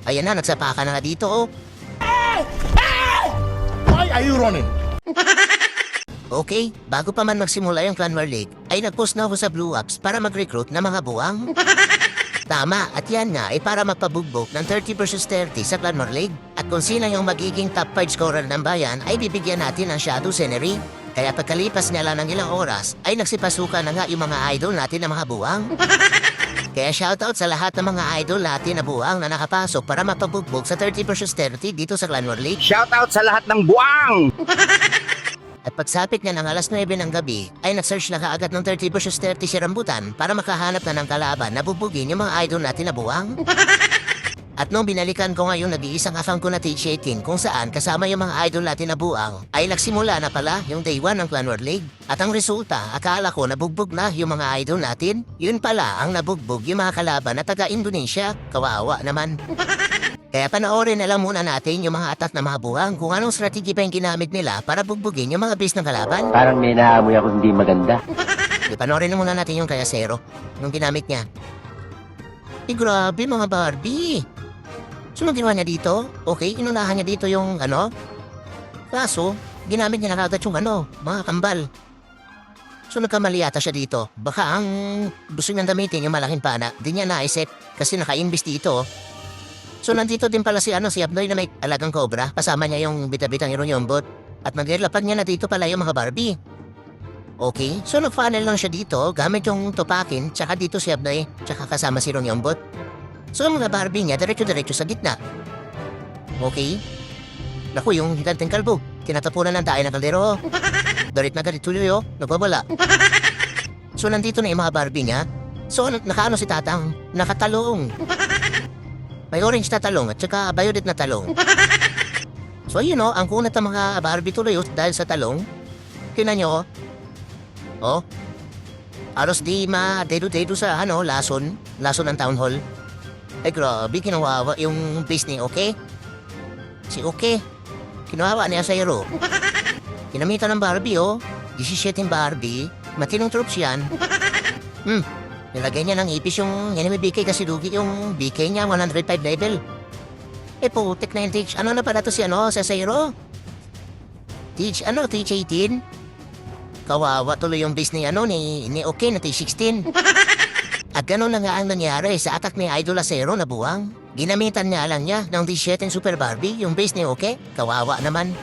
Ayan na, nagsapa ka na nga dito, oh. Why are you running? Okay, bago pa man magsimula yung Clan War League, ay nagpost na ako sa Blue Ops para mag-recruit ng mga buwang. Tama, at yan nga ay para magpabugbog ng 30 versus 30 sa Clan War League. At kung sino yung magiging top 5 scorer ng bayan, ay bibigyan natin ng Shadow Scenery. Kaya pagkalipas nila ng ilang oras, ay nagsipasukan na nga yung mga idol natin na mga buwang. Kaya shoutout sa lahat ng mga idol natin na buwang na nakapasok para mapabugbog sa 30 versus 30 dito sa Clan War League. Shoutout sa lahat ng buwang! At pagsapit nga ng alas 9 ng gabi, ay nag-search na kaagad ng 30 versus 30 si Rambutan para makahanap na ng kalaban na bubugin yung mga idol natin na buwang. At nung binalikan ko ngayon nag-iisang account ko na Teach18 kung saan kasama yung mga idol natin na buwang, ay nagsimula na pala yung day 1 ng Clan War League. At ang resulta, akala ko nabugbog na yung mga idol natin. Yun pala ang nabugbog yung mga kalaban na taga-Indonesia. Kawawa naman. Kaya panoorin na lang muna natin yung mga attack na mga buwang kung anong strategy pa yung ginamit nila para bugbugin yung mga base ng kalaban. Parang may naamoy ako hindi maganda. Panoorin na muna natin yung kaya Zero nung ginamit niya. Grabe mga Barbie! Sunod ginawa niya dito? Okay, inunahan niya dito yung kaso, ginamit niya na kagad yung mga kambal. So nagkamali yata siya dito. Baka ang gusto niyang gamitin yung malaking pana, di niya naisip kasi naka-invest dito. So nandito din pala si Abnoy na may alagang cobra. Kasama niya yung bita-bitang ironyombot. At maglilapag niya na dito pala yung mga Barbie. Okay, so nag-funnel lang siya dito gamit yung tupakin, tsaka dito si Abnoy, tsaka kasama si Ronyombot. So ang mga Barbie niya, diretso-diretso sa gitna. Okay. Naku, yung higanting kalbo. Kinatapunan ng tayo ng kaldero. Darit na garit tuloy, nagwawala. So nandito na yung mga Barbie niya. So nakaano si Tatang? Nakatalong. May orange na talong at saka violet na talong. So yun ang kunat ng mga Barbie tuloy dahil sa talong. Kina nyo, aros di ma-dedo-dedo sa lason ng town hall. Ay grabe, kinawawa yung base ni Okay. Si Okay, kinawawa niya sa hero. Kinamitan ng Barbie 17 Barbie, matinong troops yan. Nilagay niya ng ipis yung enemy BK kasi dugi yung BK niya 105 level. Putik na yung Teach. Ano na pala to si sa Zero? Teach 18? Kawawa tuloy yung base ni Okay na T16. At gano'n na nga ang nangyari sa attack ni Idol Zero na buwang. Ginamitan niya lang niya ng D7 Super Barbie yung base ni Okay. Kawawa naman.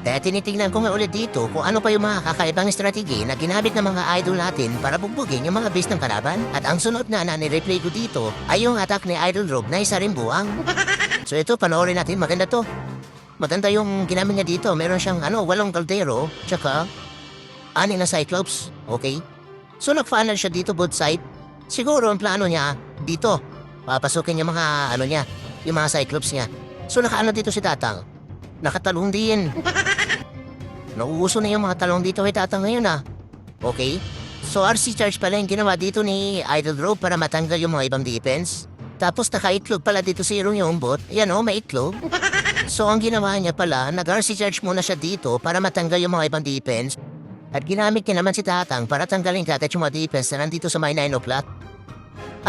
Kaya tinitingnan ko nga ulit dito kung ano pa yung mga kakaibang strategi na ginamit ng mga idol natin para bugbugin yung mga base ng kalaban. At ang sunod na ni-replay ko dito ay yung attack ni Idol Rogue na isa rin buwang. So ito, panoorin natin. Maganda to. Maganda yung ginamit niya dito. Meron siyang 8 kaldero, tsaka 6 na Cyclops. Okay? So nag-funnel siya dito both side. Siguro ang plano niya dito. Papasukin yung mga niya, yung mga Cyclops niya. So nakaano dito si Tatang. Nakatalong din. Nauuso na yung mga talong dito kay Tatang ngayon Okay? So RC charge pala yung ginawa dito ni Idol Rogue para matanggal yung mga ibang defense. Tapos naka-itlog pala dito si Ronyombot. Yan may itlog. So ang ginawa niya pala, nag-RC charge muna siya dito para matanggal yung mga ibang defense. At ginamit niya naman si Tatang para tanggalin kagad yung mga defense na nandito sa may 9 o'clock.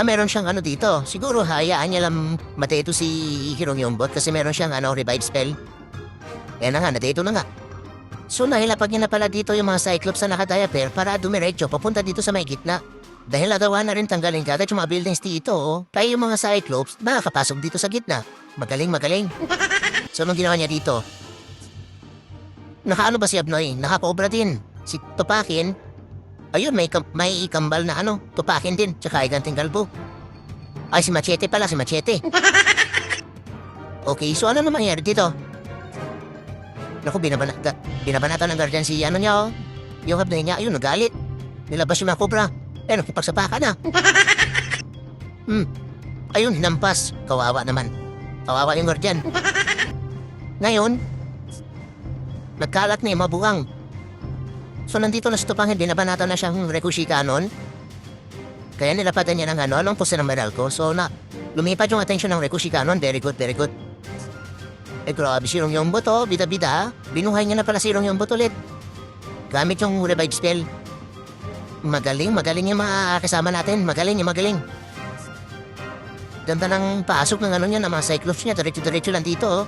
Meron siyang dito. Siguro hayaan niya lang mateto si Ronyombot kasi meron siyang revive spell. Yan na nga, nadeto na nga. So nahilapag niya na pala dito yung mga Cyclops na nakadiaper para dumiretso papunta dito sa may gitna. Dahil nagawa na rin tanggalin kagad yung mga buildings dito kaya yung mga Cyclops nakakapasok dito sa gitna. Magaling. So anong ginawa niya dito? Nakaano ba si Abnoy? Nakakobra din. Si Tupakin, ayun, may ikambal na Tupakin din, tsaka higanting kalbo. Ay, si Machete pala, si Machete. Okay, so ano na mangyari dito? Naku, binabanatan ng guardian si niya, yung Abnoy niya, ayun, nagalit. Nilabas yung mga kobra. Nakipagsapakan na. Ayun, hinampas. Kawawa naman. Kawawa yung guardian. Ngayon, nagkalat na yung mabuwang. So nandito na si Tupangin, binabanatan na siyang Rekushi Cannon. Kaya nilapatan niya ng anong pose ng Meralco. So lumipad yung attention ng Rekushi Cannon. Very good. Grabe si Ronyombot bida-bida. Binuhay niya na pala si Ronyombot ulit. Gamit yung revive spell. Magaling yung mga kasama natin. Magaling. Ganda ng pasok ng ano niya, ng mga cyclops niya. Diretso-diretso lang dito, oh.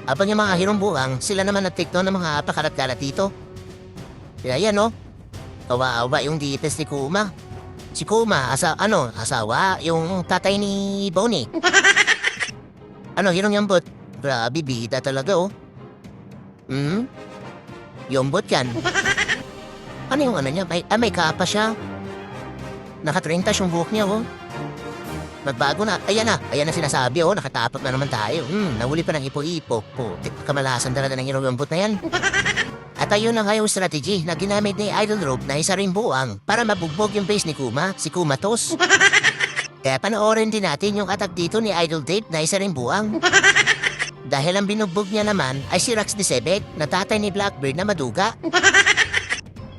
Habang yung mga hirong buwang, sila naman nag-take ng mga pakalat-kalat dito. Kaya yan, oh. Kawawa yung defense ni Kuma. Si Kuma, asawa, yung tatay ni Bonnie. Hirong yambot. Grabe, bida talaga, oh. Yambot yan. Ano yung ano niya? May kapa siya. Nakatrintas yung buhok niya, oh. Nagbago na. Ayan na sinasabi, oh. Nakatapak na naman tayo. Nahuli pa ng ipo-ipo. Putik, kamalasan talaga ng hirong yambot na yan. At ayun na nga yung strategy na ginamit ni Idol Rope na isa ring buwang para mabugbog yung base ni Kuma, si Kumatos. Kaya panoorin din natin yung attack dito ni Idol Dave na isa ring buwang. Dahil ang binugbog niya naman ay si Rax Sebek na tatay ni Blackbird na maduga.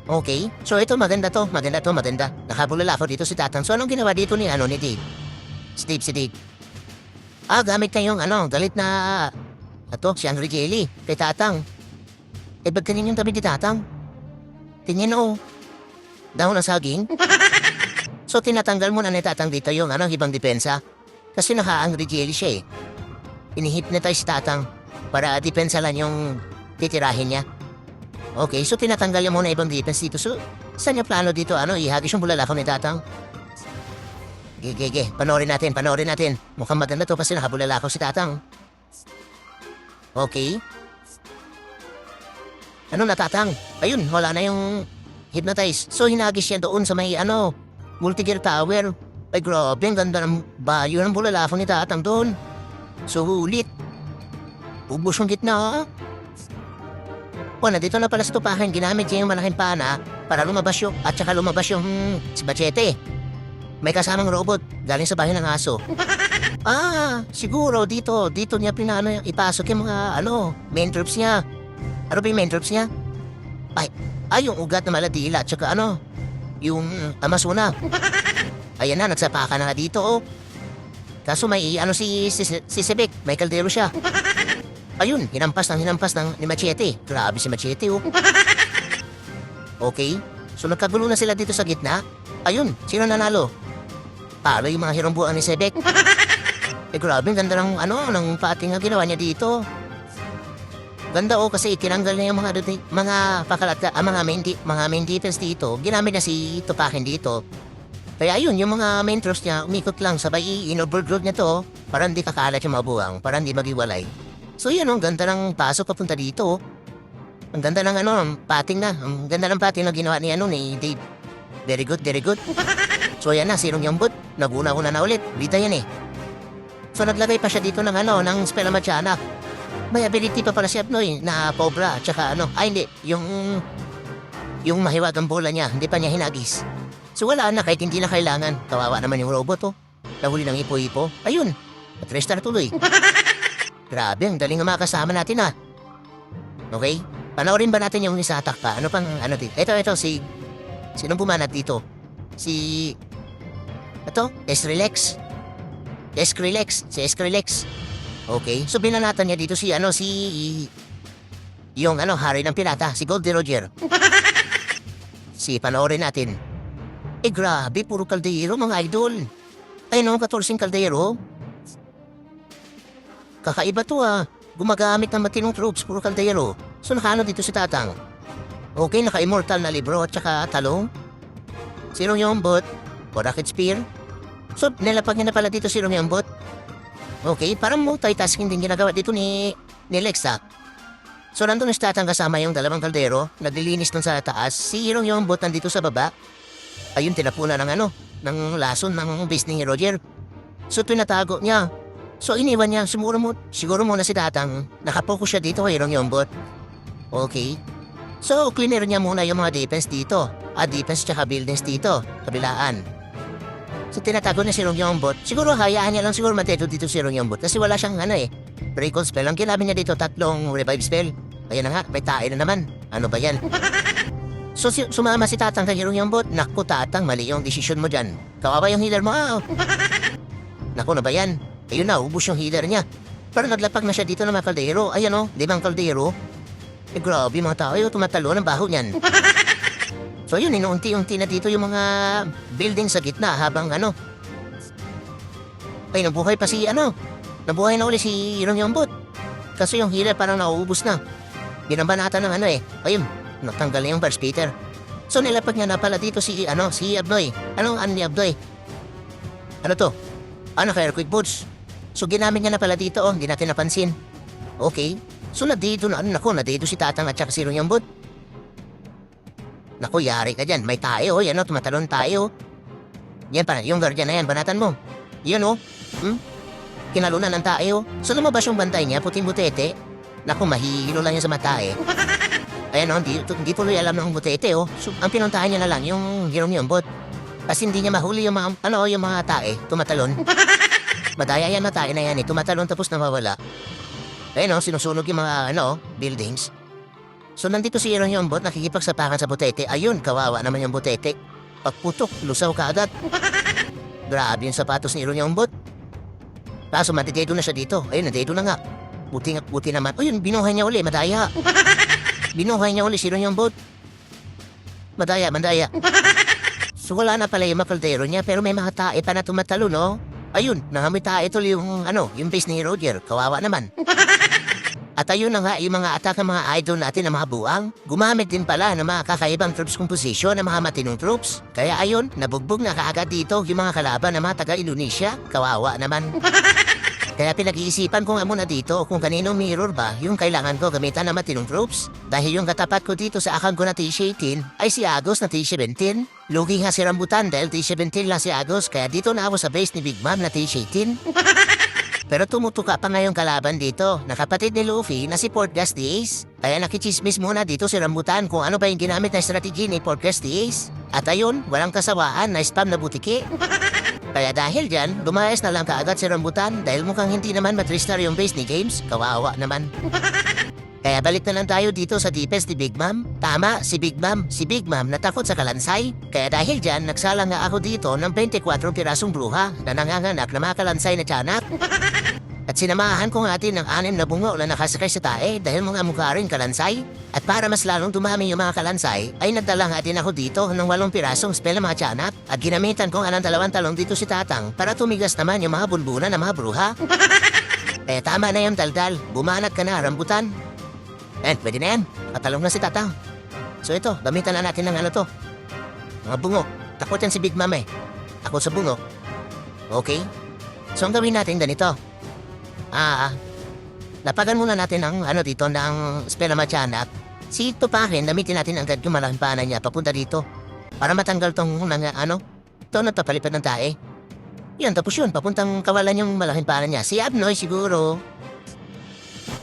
Okay, so ito maganda. Nakabulala ako dito si Tatang. So anong ginawa dito ni Dave? Si Dave. Gamit na yung galit na si Angry Jelly kay Tatang. Ba't kanin yung tabi ni Tatang? Tingin, oh. Dahon ng saging? So tinatanggal mo na ni Tatang dito yung ibang depensa. Kasi naka-angry jelly siya, eh. Inihipnotize si Tatang para depensa lang yung titirahin niya. Okay, so tinatanggal niya muna ibang defense dito. So, saan yung plano dito? Ihagis yung bulalakaw ni Tatang? Gege, panoorin natin. Mukhang maganda to kasi nakabulalakaw si Tatang. Okay. Na Tatang? Ayun, wala na yung hypnotize. So, hinagis siya doon sa may, multi-gear tower. Ay, grabe, ang ganda ng bayo ng bulalafon ni Tatang doon. Sulit. Ubus yung gitna, nandito na pala sa tupahan. Ginamit niya yung malaking pana para lumabas yung, at saka lumabas yung si Machete. May kasamang robot galing sa bahay ng aso. Siguro dito niya ipasok yung mga, main troops niya. Ano ba yung main troops niya? Ay, yung ugat na maladila, tsaka yung Amazona. Ayan na, nagsapaka na nga dito, oh. Kaso may, si Sebek, may kaldero siya. Ayun, hinampas ni Machete. Grabe si Machete, oh. Okay, so nagkagulo na sila dito sa gitna. Ayun, sino nanalo? Palo yung mga hirong buwan ni Sebek. Grabe, ganda ng, ng pating na ginawa niya dito. Ganda, kasi tinanggal na yung mga pakalat, mga main defense dito. Ginamit na si Tupakin dito. Kaya ayun, yung mga main troops niya, umikot lang, sabay in-overgrowth niya to, para hindi kakalat yung mabuwang, para hindi magiwalay. So yun, ang ganda ng pasok papunta dito. Ang ganda ng pating na. Ang ganda ng pating na ginawa ni Dave. Very good. So yan na, sinong yambot. Naguna-una na ulit. Bita yan, eh. So naglagay pa siya dito ng ng Spela Machanak. May ability pa pala si Abnoy na Cobra at saka hindi, yung mahiwagang bola niya, hindi pa niya hinagis. So wala na, kahit hindi na kailangan. Kawawa naman yung robot, oh. Nahuli ng ipo-ipo. Ayun, at-restart tuloy. Grabe, ang daling nga makasama natin, Okay, panoorin ba natin yung isa attack pa? Dito? Ito, sinong bumanat dito? Si Skrillex. Okay, so binanatan niya dito yung hari ng pirata, si Goldie Roger. Panoorin natin. Grabe, puro kaldero, mga idol. Ay, 14 kaldero. Kakaiba to, gumagamit ng matinong troops, puro kaldero. So dito si Tatang. Okay, naka-immortal na libro at saka talong. Sirong yung bot, o rocket spear. So, nilapag niya na pala dito sirong yung bot. Okay, parang multitasking din ginagawa dito ni Lexa. So, nandun si Tatang kasama yung dalawang kaldero, naglilinis dun sa taas. Si Hirong yung bot nandito sa baba. Ayun, tinapuna ng lason ng base ni Roger. So, pinatago niya. So, iniwan niya. Siguro muna si Tatang. Nakapokus siya dito kay Hirong yung bot. Okay. So, cleaner niya muna yung mga defense dito. Defense tsaka buildings dito. Kabilaan. So, tinatago niya si Rongyongbot. Siguro, hayaan niya lang siguro mateto dito si Rongyongbot. Kasi wala siyang recall spell. Ang kinabin niya dito, 3 revive spell. Kaya na nga, may tae na naman. Ano ba yan? So, sumama si Tatang kay Rongyongbot. Naku, Tatang, mali yung desisyon mo dyan. Kawawa yung healer mo, Naku, na ba yan? Ayun na, ubus yung healer niya. Pero naglapag na siya dito ng mga kaldero. Ayan, 5 kaldero. Grabe mga tao, tumatalo ng baho niyan. So yun, inuunti-unti na dito yung mga building sa gitna habang Ay, nabuhay pa si ano. Nabuhay na uli si Irong Yombot. Kaso yung healer parang nauubos na. Binabanatan ng ano eh. Ayun, natanggal na yung Burst Peter. So nilapag niya na pala dito si Abnoy. Anong ni Abnoy? Ano to? Ano kaya quick boots? So ginamit niya na pala dito hindi natin napansin. Okay. So nadito si Tatang at saka si Irong Yombot. Naku, yari ka dyan. May tayo, yan tumatalon tayo. Yan pa, yung guardian na yan, banatan mo. Yun Kinalunan ng tayo. So lumabas yung bantay niya, puting butete. Naku, mahihilo lang yan sa mata eh. Ayan hindi tuloy alam ng butete So ang pinuntahan niya na lang yung Irong Yombot. Kasi hindi niya mahuli yung mga tae, tumatalon. Madaya yan na tae na yan tumatalon tapos nawawala. Ayan sinusunog yung mga buildings. So nandito si Irong Yombot, nakikipagsapakan sa butete. Ayun, kawawa naman yung butete. Pagputok, lusaw ka agad. Grabe yung sapatos ni Irong Yombot. Kaso matidedo na siya dito. Ayun, nadedo na nga. Buti naman. Ayun, binuhay niya uli, madaya. Binuhay niya uli si Irong Yombot. Madaya. So wala na pala yung makaldero niya, pero may mga tae pa na tumatalo, no? Ayun, nangamit tae tuloy yung base ni Roger. Kawawa naman. At ayun na nga, yung mga attack ng mga idol natin na mga buwang, gumamit din pala ng mga kakaibang troops composition ng mga matinong troops. Kaya ayun, nabugbog na kaagad dito yung mga kalaban ng mga taga-Indonesia. Kawawa naman. Kaya pinag-iisipan ko nga muna dito kung kaninong mirror ba yung kailangan ko gamitan ng matinong troops. Dahil yung katapat ko dito sa akang ko na T-18 ay si Agos na T-17. Lugi nga si Rambutan dahil T-17 lang si Agos, kaya dito na ako sa base ni Big Mom na T-18. Pero tumutuka pa ngayong kalaban dito na kapatid ni Luffy na si Portgas the Ace. Kaya nakichismis muna dito si Rambutan kung ano ba yung ginamit na strategy ni Portgas the Ace. At ayun, walang kasawaan na spam na butiki. Kaya dahil dyan, lumayas na lang kaagad si Rambutan dahil mukhang hindi naman matristar yung base ni James. Kawawa naman. Kaya balik na lang tayo dito sa defense ni Big Mom. Tama, si Big Mom natakot sa kalansay. Kaya dahil dyan, nagsala nga ako dito ng 24 pirasong bruha na nanganganak na mga kalansay na tiyanak. At sinamahan ko nga din ng 6 na bungo na nakasakay sa tae dahil mga mukha rin kalansay. At para mas lalong dumami yung mga kalansay, ay nagdala nga din ako dito ng 8 pirasong spell na mga tiyanak. At ginamitan ko nga ng 2 talong dito si Tatang para tumigas naman yung mga bunbunan ng mga bruha. Kaya tama na yung daldal, bumanat ka na, Rambutan. Pwede na yan. Katalong na si Tatang. So ito, gamitan na natin ng to. Mga bungo. Takot yan si Big Mom eh. Takot sa bungo. Okay? So ang gawin natin ganito. Lapagan muna natin ang dito ng spell na matyanak. Si Tupakin, gamitin natin agad yung malaking pana niya papunta dito. Para matanggal tong ito na palipad ng tae. Yan, tapos yun, papuntang kawalan yung malaking pana niya. Si Abnoy siguro.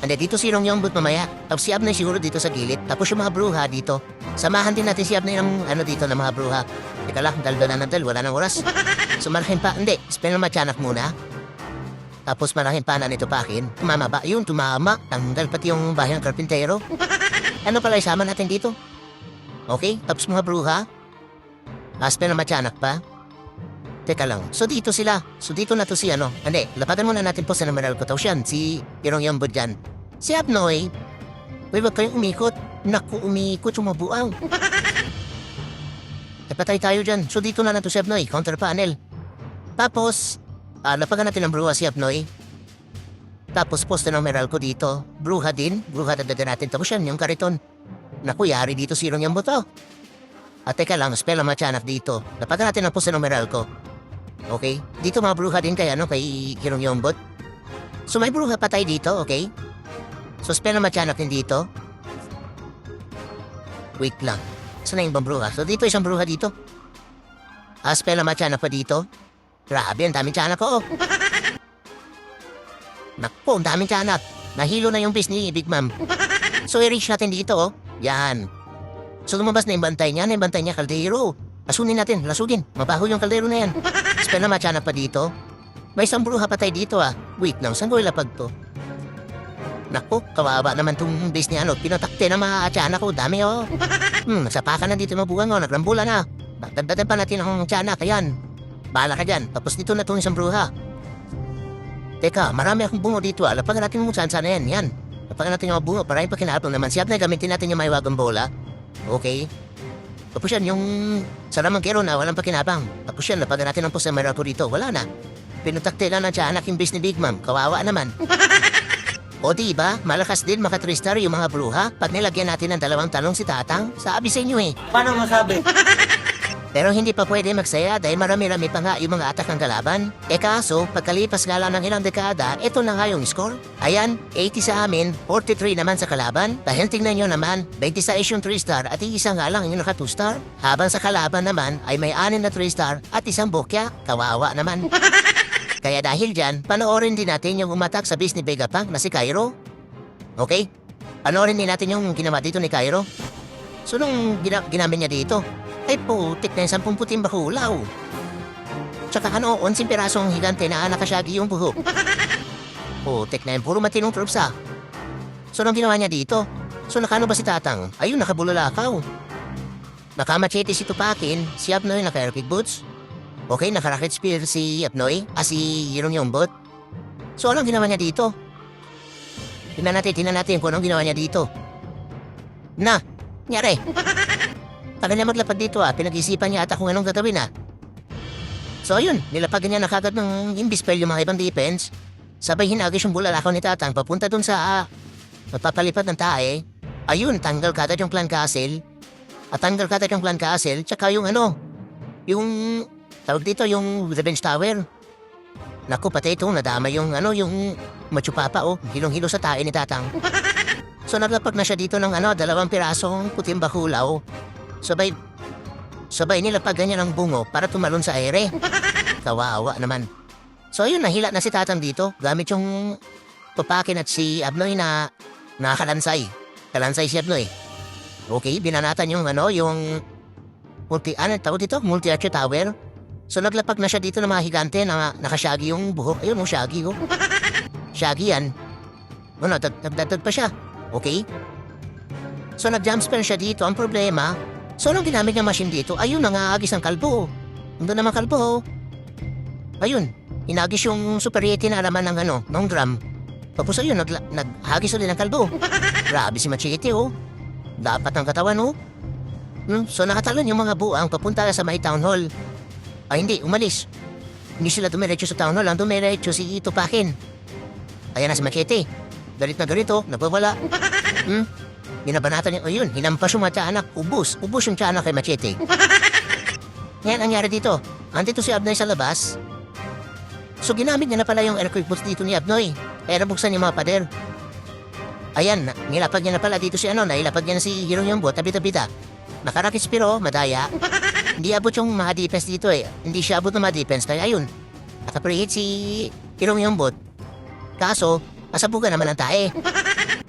Dito si Irong Yombot mamaya. Tapos si Abnoy siguro dito sa gilid. Tapos yung mga bruha dito. Samahan din natin si Abnoy ng dito ng mga bruha. Teka lang, dalda na wala nang oras. So malaking spell na matyanak muna. Tapos malaking pana nito Pakin. Tumama ba? Yun, tumama. Tanggal pati yung bahay ng karpintero. Ano pala isama natin dito? Okay, tapos mga bruha. Spell na matyanak pa. Teka lang. So dito sila. So dito na to si lapatan muna natin po sa numeral ko. Tapos yan, si Irong Yombot dyan. Si Abnoy. Wag kayong umikot. Naku, umikot yung mabuang. Patay tayo dyan. So dito na to si Abnoy. Counter panel. Tapos, lapagan natin ang bruha si Abnoy. Tapos poste numeral ko dito. Bruha din. Bruha dadagan natin. Tapos yan, yung kariton. Naku, yari dito si Irong Yombot. At teka lang, spell ang matyanak dito. Lapagan natin ang poste numeral ko. Okay? Dito mga bruha din kay Irong Yombot. So may bruha patay dito, okay? So spell na matyanak din dito. Wait lang. Saan na yung ibang bruha? So dito isang bruha dito. Spell na matyanak pa dito. Grabe, ang daming tiyanak ko. Naku, ang daming tiyanak. Nahilo na yung base ni Big Mom. So i-reach natin dito, Yan. So lumabas na yung bantay niya. Na yung bantay niya, kaldero. Asunin natin, lasugin. Mabaho yung kaldero na yan. Spell na matyanak pa dito. May isang bruha patay dito, Wait lang, saan ko ilapag to? Naku, kawawa naman tong base ni Pinatakte na mga tiyanak ko. Dami, Nagsapakan na dito mabugang, nagrambula na. Dagdagan pa natin ang tiyanak, ayan. Bahala ka dyan. Tapos dito na itong isang bruha. Teka, marami akong bungo dito, Lapagan natin mo saan na yan, yan. Lapagan natin yung mga bungo para yung pakinapong naman. Siyap na gamitin natin yung may wagang bola. Okay. Tapos yan, yung salamang kero na walang pakinabang. Tapos yan, lapagan natin ang post na meron ko dito. Wala na. pinutakte lang ng tiyanak yung bis ni Big Mom. Kawawa naman. O diba, malakas din maka 3-star yung mga bruha pag nilagyan natin ng 2 talong si Tatang. Sabi sa inyo eh. Paano masabi? Pero hindi pa pwede magsaya dahil marami-rami pa nga yung mga atak ng kalaban. E kaso, pagkalipas nga lang ng ilang dekada, ito na nga yung score. Ayan, 80 sa amin, 43 naman sa kalaban. Dahil tingnan nyo naman, 26 yung 3-star at isa nga lang yung naka 2-star. Habang sa kalaban naman ay may 6 na 3-star at isang bokya. Kawawa naman. Kaya dahil dyan, panoorin din natin yung umatak sa bis ni Vegapunk na si Cairo. Okay? Panoorin din natin yung ginawa dito ni Cairo. So nung ginamit niya dito, ay putik na yung 10 puting bakulaw. Tsaka 11 pirasong higante na nakasyagi yung buhok. Putik na yung puro matinong troops ah. So nung ginawa niya dito, so nakano ba si Tatang? Ayun, nakabulolakaw. Nakamachete si Tupakin, si Abnoy naka-airkick boots. Okay, naka-rocket spear si Abnoy, si Hirong Yombot. So anong ginawa niya dito? Tingnan natin kung anong ginawa niya dito. Na, nyari. Tagal niya maglapad dito pinag-isipan niya ata kung anong gagawin So ayun, nilapagan niya na kagad ng imbispel yung mga ibang defense. Sabay hinagis yung bulalakaw ni Tatang papunta dun sa magpapalipad ng tae. Ayun, tanggal kagad yung clan castle. At tanggal kagad yung clan castle, tsaka yung yung tawag dito, yung revenge tower. Naku, pati ito, nadama yung yung machupapa hilong-hilo sa tae ni Tatang. So naglapag na siya dito ng 2 pirasong puting bakulaw. Sabay nilapagan niya ng bungo para tumalon sa ere. Kawawa naman. So ayun, nahila na si Tatang dito gamit yung Tupakin at si Abnoy na nakakalansay. Kalansay si Abnoy. Okay, binanatan yung yung multi-arch tower. So naglapag na siya dito ng mga higante na nakasyagi yung buhok. Ayun, shaggy Shaggy yan. Nagdagdag pa siya. Okay? So nag-jump spell siya dito. Ang problema, so nung ginamit niya machine dito, ayun, nangaagis ang kalbo. Nandun naman kalbo. Ayun, inagis yung super yeti na alaman ng ng drum. Tapos ayun, naghagis ulit ng kalbo. Grabe si Machete Dapat ng katawan So nakatalon yung mga buang papunta sa may town hall. Ay hindi, umalis. Hindi sila dumiretso sa town hall, ang dumiretso si Tupakin. Ayan na si Machete. Galit na galit nagwawala. Binabanatan niya, ayun, hinampas yung mga tiyanak. Ubus yung tiyanak kay Machete. Ngayon, ang nangyari dito, andito si Abnoy sa labas. So ginamit niya na pala yung aircraft boots dito ni Abnoy. Kaya nabuksan yung mga pader. Ayan, nilapag niya na pala dito si nailapag niya na si Hirong Yombot, tabi-tabita. Nakarakis pero, madaya. Hindi abot yung mga defense dito Hindi siya abot ng mga defense, kaya ayun. Nakaprehit si Hirong Yombot. Kaso, nasabugan naman ang tae.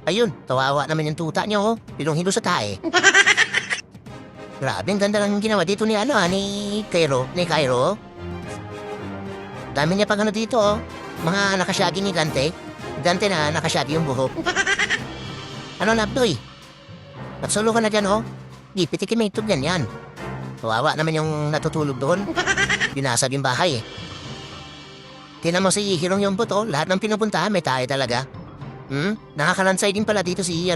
Ayun, kawawa naman yung tuta niyo Hilong-hilo sa tae. Grabe, ang ganda lang ginawa dito ni Cairo. Dami niya pang dito Mga nakasyagi ni Gante. Gante na nakasyagi yung buhok. Abdoy? Nagsolo ka na dyan Pitikin mo itog yan. Kawawa naman yung natutulog doon. Binasag yung bahay Tinan mo si Hirong Yombot lahat ng pinupuntahan may tayo talaga. Nakakalansay din pala dito si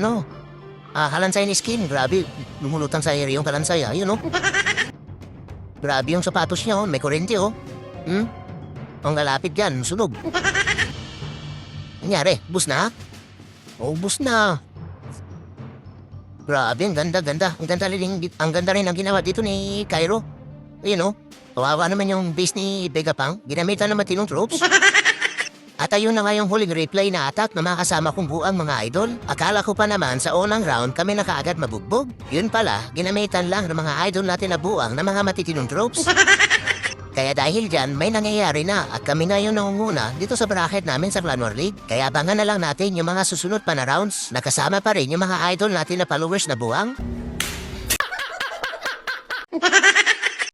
kalansay ni Skin. Grabe, lumulutang sa ere yung kalansay Ayun Grabe yung sapatos niya may kurente Ang lalapit dyan, sunog. Nangyari, bus na? Bus na. Grabe, ang ganda. Ang ganda rin ang ginawa dito ni Cairo. Ayun kawawa naman yung base ni Vegapunk. Ginamitan naman tinong troops. At ayun na nga yung huling replay na attack na makasama kong buang mga idol. Akala ko pa naman sa unang round kami na kaagad mabugbog. Yun pala, ginamitan lang ng mga idol natin na buang na mga matitinong troops. Kaya dahil dyan, may nangyayari na at kami na yung nangunguna dito sa bracket namin sa Clan War League. Kaya abangan na lang natin yung mga susunod pa na rounds. Nakasama pa rin yung mga idol natin na followers na buwang.